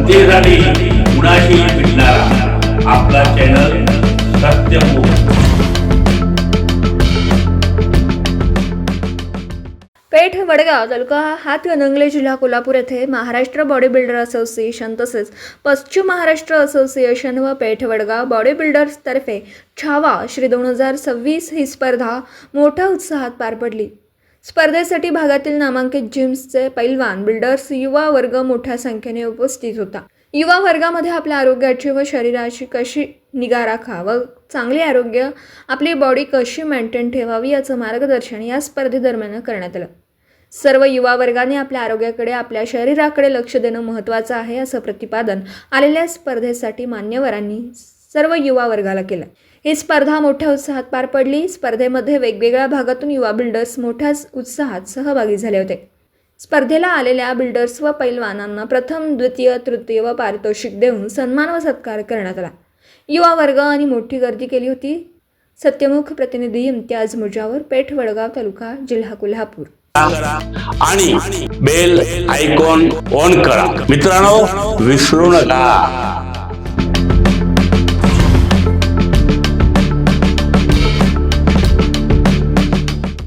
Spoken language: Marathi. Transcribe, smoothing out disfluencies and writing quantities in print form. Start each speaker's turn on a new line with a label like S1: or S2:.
S1: स्पर्धेसाठी कुणाशी भेटणारा आपला चॅनल सत्यमुख।
S2: पेठ वडगाव तालुका हातकणंगले जिल्हा कोल्हापूर येथे महाराष्ट्र बॉडी बिल्डर असोसिएशन तसेच पश्चिम महाराष्ट्र असोसिएशन व पेठ वडगाव बॉडी बिल्डर्स तर्फे छावा श्री 2026 ही स्पर्धा मोठ्या उत्साहात पार पडली। स्पर्धेसाठी भागातील नामांकित जिम्सचे पैलवान बिल्डर्स युवा वर्ग मोठ्या संख्येने उपस्थित होता। युवा वर्गामध्ये आपल्या आरोग्याची व शरीराची कशी निगा राखा व चांगले आरोग्य आपली बॉडी कशी मेंटेन ठेवावी याचं मार्गदर्शन या स्पर्धेदरम्यान करण्यात आलं। सर्व युवा वर्गाने आपल्या आरोग्याकडे आपल्या शरीराकडे लक्ष देणं महत्त्वाचं आहे असं प्रतिपादन आलेल्या स्पर्धेसाठी मान्यवरांनी सर्व युवा वर्गाला केलं। ही स्पर्धा मोठ्या उत्साहात पार पडली। स्पर्धेमध्ये वेगवेगळ्या भागातून युवा बिल्डर्स मोठ्या उत्साहात सहभागी झाले होते। स्पर्धेला आलेल्या बिल्डर्स व पैलवानांना प्रथम, द्वितीय, तृतीय व पारितोषिक देऊन सन्मान व सत्कार करण्यात आला। युवा वर्ग आणि मोठी गर्दी केली होती। सत्यमुख प्रतिनिधी इम्तियाज मुजावर, पेठ वडगाव तालुका जिल्हा कोल्हापूर।
S1: आणि बेल आयकॉन ऑन करा मित्रांनो, विसरू नका।